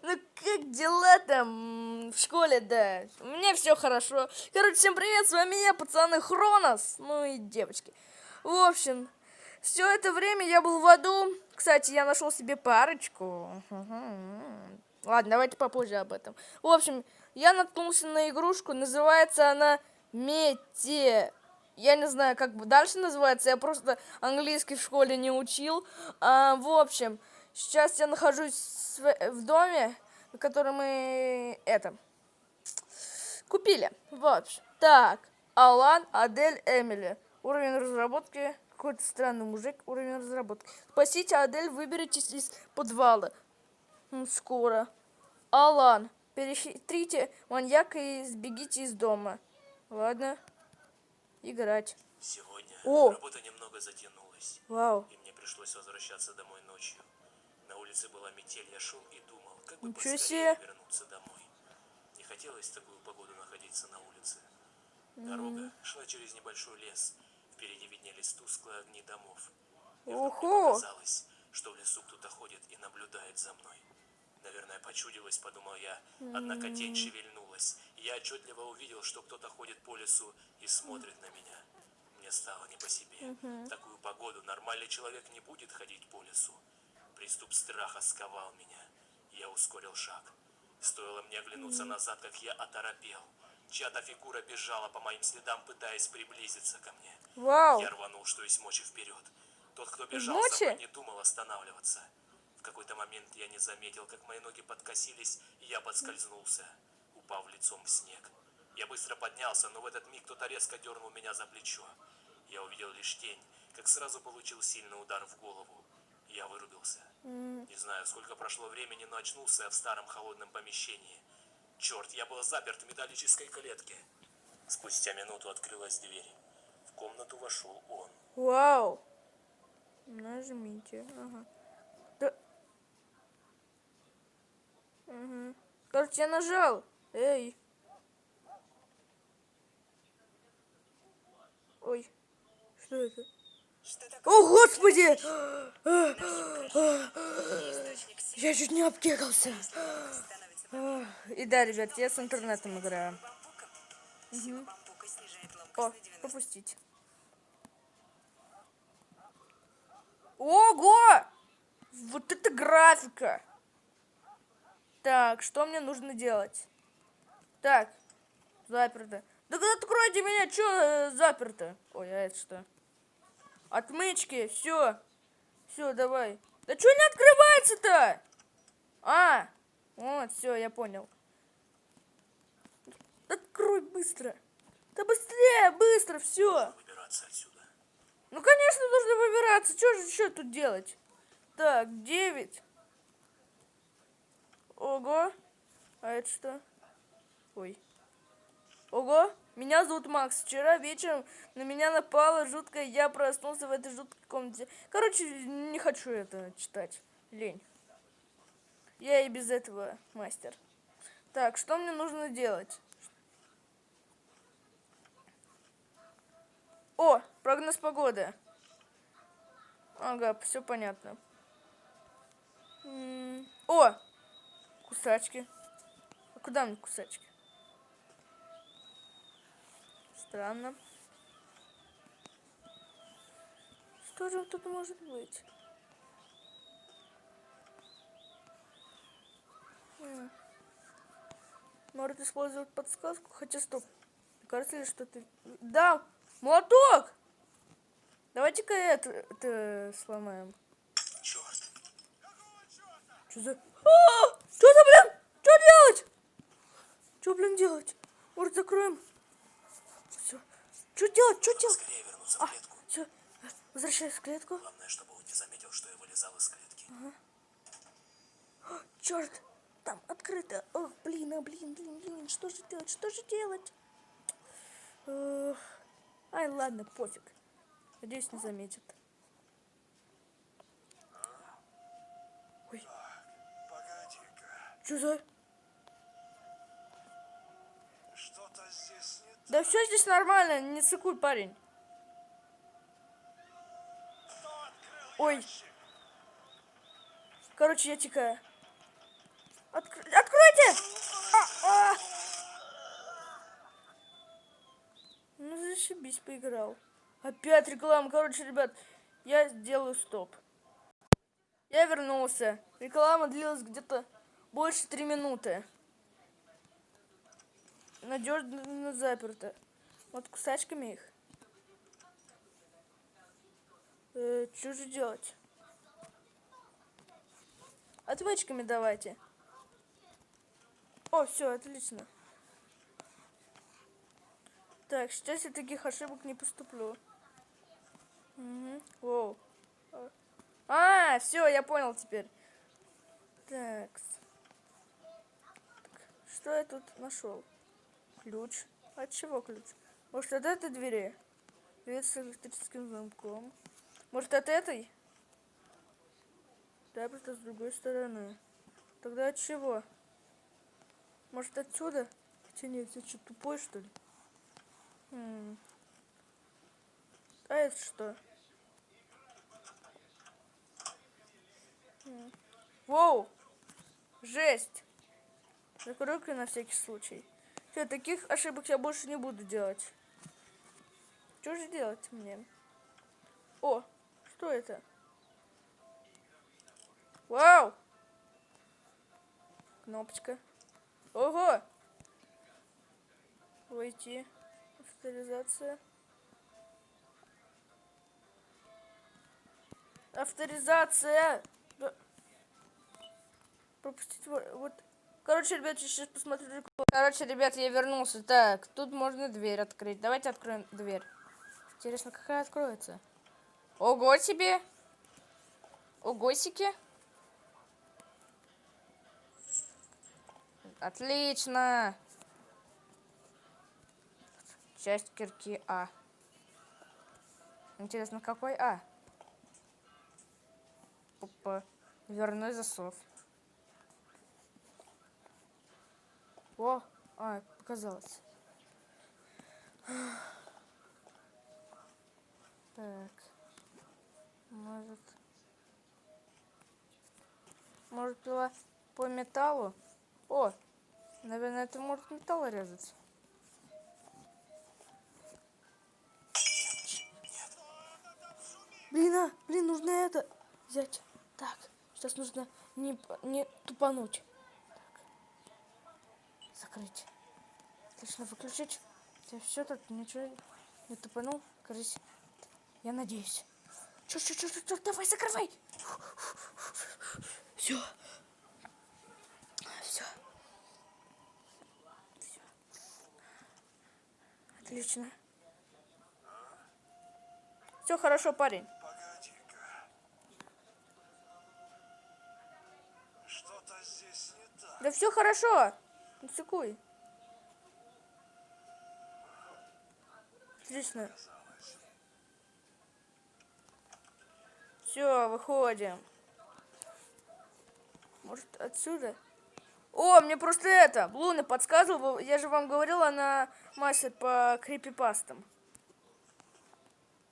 Ну, как дела там в школе, да? У меня все хорошо. Короче, всем привет, с вами я, пацаны, Хронос. Ну и девочки. В общем, все это время я был в аду. Кстати, я нашел себе парочку. Ладно, давайте попозже об этом. В общем, я наткнулся на игрушку, называется она Мете. Я не знаю, как дальше называется, я просто английский в школе не учил. В общем, сейчас я нахожусь в доме, который мы купили. В общем, так, Алан, Адель, Эмили. Уровень разработки, какой-то странный мужик, уровень разработки. Спасите Адель, выберитесь из подвала. Скоро. Алан, перехитрите маньяка и сбегите из дома. Ладно, играть. Сегодня О! работа немного затянулась, Вау. и мне пришлось возвращаться домой ночью. На улице была метель, я шел и думал, как бы Ничего поскорее себе. вернуться домой. Не хотелось в такую погоду находиться на улице. Дорога шла через небольшой лес. Впереди виднелись тусклые огни домов. И вдруг мне Ого. показалось, что в лесу кто-то ходит и наблюдает за мной. Наверное, почудилось, подумал я. Однако тень шевельнулась. Я отчетливо увидел, что кто-то ходит по лесу и смотрит на меня. Мне стало не по себе. В такую погоду нормальный человек не будет ходить по лесу. Приступ страха сковал меня. Я ускорил шаг. Стоило мне оглянуться назад, как я оторопел. Чья-то фигура бежала по моим следам, пытаясь приблизиться ко мне. Вау. Я рванул, что есть мочи, вперед. Тот, кто бежал за мной, не думал останавливаться. В какой-то момент я не заметил, как мои ноги подкосились, и я подскользнулся, упав лицом в снег. Я быстро поднялся, но в этот миг кто-то резко дернул меня за плечо. Я увидел лишь тень, как сразу получил сильный удар в голову. Я вырубился. Не знаю, сколько прошло времени, но очнулся я в старом холодном помещении. Черт, я был заперт в металлической клетке. Спустя минуту открылась дверь. В комнату вошел он. Вау. Нажмите. Ага. Да. Угу. Короче, я нажал. Эй. Ой. Что это? О, Господи! Я чуть не обкекался. И да, ребят, я с интернетом играю. О, пропустить. Ого! Вот это графика! Так, что мне нужно делать? Так, заперто. Да откройте меня, что заперто? Ой, а это что? Отмычки, все. Все, давай. Да что не открывается-то? Вот, все, я понял. Открой быстро. Да быстрее, быстро, все. Выбираться отсюда. Ну, конечно, нужно выбираться. Что же еще тут делать? Так, 9. Ого. А это что? Ой. Ого. Меня зовут Макс. Вчера вечером на меня напала жуткая. Я проснулся в этой жуткой комнате. Короче, не хочу это читать. Лень. Я и без этого мастер. Так, что мне нужно делать? О, прогноз погоды. Ага, все понятно. О, кусачки. А куда мне кусачки? Странно. Что же тут может быть? Может использовать подсказку? Хотя стоп. Кажется ли, что ты... Да, молоток! Давайте-ка это сломаем. Черт. Что за... Что-то, блин! Что делать? Что, блин, делать? Может, закроем? Все. Что делать? Что делать? Скорее вернуться в клетку. Все. Возвращаюсь в клетку. Главное, чтобы он не заметил, что я вылезал из клетки. Черт. Там открыто. Ох, блин. Что же делать? Что же делать? Ай, ладно, пофиг. Надеюсь, не заметит. Ой. Погоди-ка. Что за... Что-то здесь не так. Да все здесь нормально, не сыкуй, парень. Кто открыл Ой. ящик? Короче, я тикаю. Откройте! А! Ну, зашибись, поиграл. Опять реклама. Короче, ребят, я сделаю стоп. Я вернулся. Реклама длилась где-то больше 3 минуты. Надежно заперто. Вот кусачками их. Что же делать? Отвычками давайте. О, все, отлично. Так, сейчас я таких ошибок не поступлю. Угу. Воу. Все, я понял теперь. Так. Что я тут нашел? Ключ. От чего ключ? Может, от этой двери? Дверь с электрическим замком. Может, от этой? Да, просто с другой стороны. Тогда от чего? Может, отсюда? Хотя нет, я что, тупой, что ли? А это что? Воу! Жесть! Закройка на всякий случай. Все, таких ошибок я больше не буду делать. Что же делать мне? О, что это? Вау! Кнопочка. Ого! Войти. Авторизация. Авторизация! Да. Пропустить вот. Короче, ребят, я сейчас посмотрю рекламу. Короче, ребят, я вернулся. Так, тут можно дверь открыть. Давайте откроем дверь. Интересно, какая откроется? Ого себе! Огосики! Отлично! Часть кирки А. Интересно, какой А? Опа. Дверной засов. О, показалось. Так. Может пила по металлу? О, наверное, это может металл резать. Блин, нужно это взять. Так, сейчас нужно не тупануть. Так. Закрыть. Отлично, выключить. Все тут, ничего не тупанул. Кажись, я надеюсь. Чё, давай, закрывай. Все. Отлично. Все хорошо, парень. Погоди-ка. Что-то здесь не так. Да все хорошо. Не цикуй. Отлично. Все, выходим. Может, отсюда? О, мне просто это, Луна подсказывала. Я же вам говорила, она мастер по крипипастам.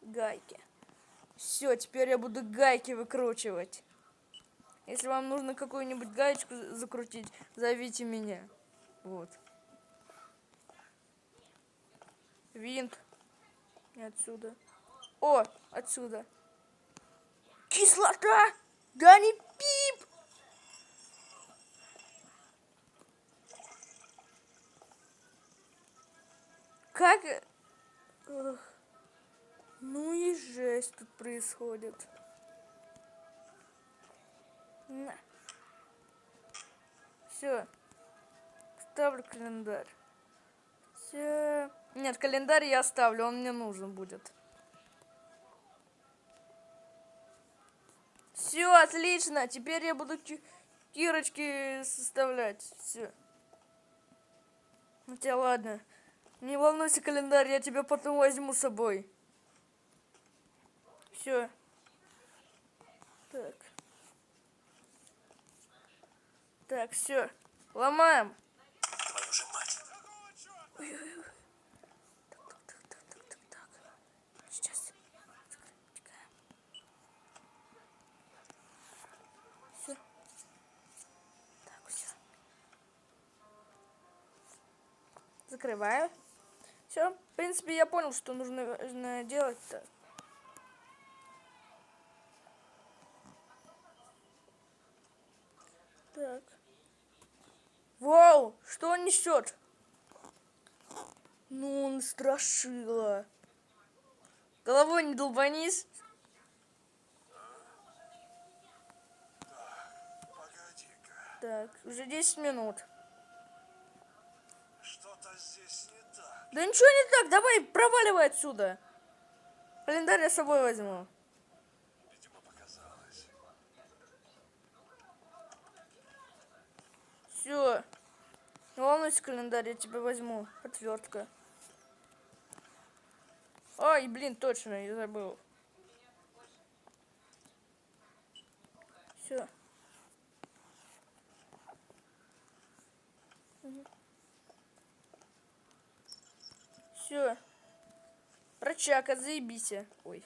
Гайки. Все, теперь я буду гайки выкручивать. Если вам нужно какую-нибудь гаечку закрутить, зовите меня. Вот. Винт. И отсюда. О, отсюда. Кислота! Да не пип! Как... Ох. Ну и жесть тут происходит. На. Все. Ставлю календарь. Все. Нет, календарь я оставлю, он мне нужен будет. Все, отлично. Теперь я буду кирочки составлять. Все. Ну тебя ладно. Не волнуйся, календарь, я тебя потом возьму с собой. Все. Так. Так, все. Ломаем. Твою же мать. Ой. Так. Сейчас. Все. Так, все. Закрываю. Все. В принципе, я понял, что нужно делать-то. Так. Вау! Что он несет? Ну, он страшила. Головой не долбанись. Погоди-ка. Так, уже 10 минут. Что-то здесь не так. Да ничего не так, давай проваливай отсюда. Календарь я с собой возьму. Видимо, показалось. Все. Не волнуйся, календарь, я тебе возьму. Отвертка. Ай, блин, точно, я забыл. Все. Все. Прочака, заебись. Ой.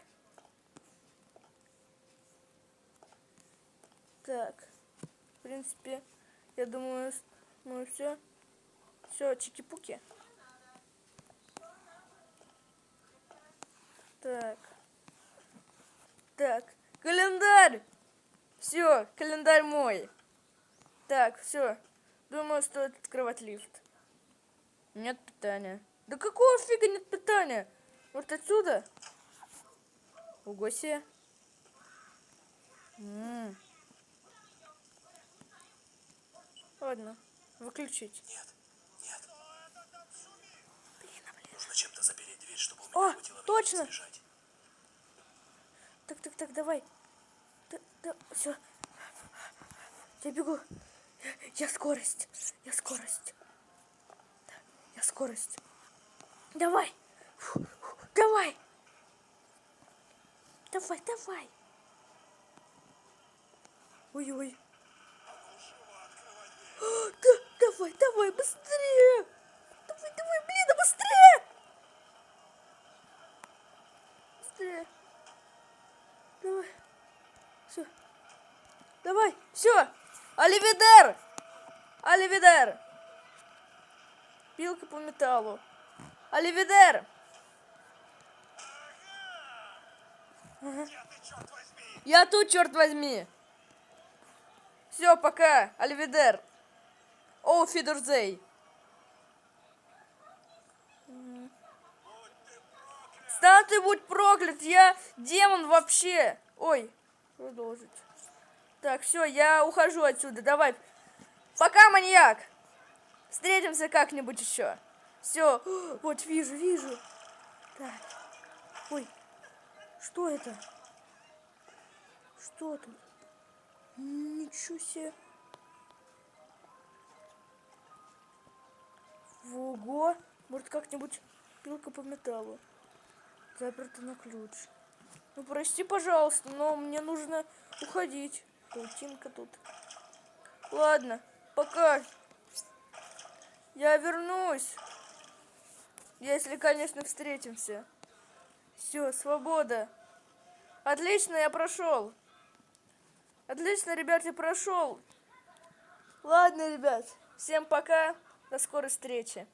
Так. В принципе, я думаю, ну все. Все, чики-пуки. Так. Так. Календарь! Все, календарь мой. Так, все. Думаю, стоит открывать лифт. Нет питания. Да какого фига нет питания? Вот отсюда? Ого себе. Ладно, выключить. Нет, нет. Нужно чем-то запереть дверь, чтобы у меня О, хватило времени точно. сбежать. Так, давай. Да, все. Я бегу. Я скорость. Я скорость. Да, я скорость. Давай. Давай. Давай. Ой-ой. Давай, быстрее. Давай, блин, да быстрее. Быстрее. Давай. Все. Давай. Все. Оливидер. Пилка по металлу. Оливидер. Где ты, черт возьми? Я тут, черт возьми. Все, пока. Оливидер. О, Фидерзей. Стан ты будь проклят, я демон вообще. Ой, продолжить. Так, все, я ухожу отсюда. Давай. Пока, маньяк. Встретимся как-нибудь еще. Все. Вот, вижу. Так. Ой. Что это? Что тут? Ничего себе. Ого. Может, как-нибудь пилка по металлу. Заперта на ключ. Ну, прости, пожалуйста, но мне нужно уходить. Паутинка тут. Ладно, пока. Я вернусь. Если, конечно, встретимся. Все, свобода. Отлично, я прошел. Отлично, ребят, я прошел. Ладно, ребят, всем пока. До скорой встречи.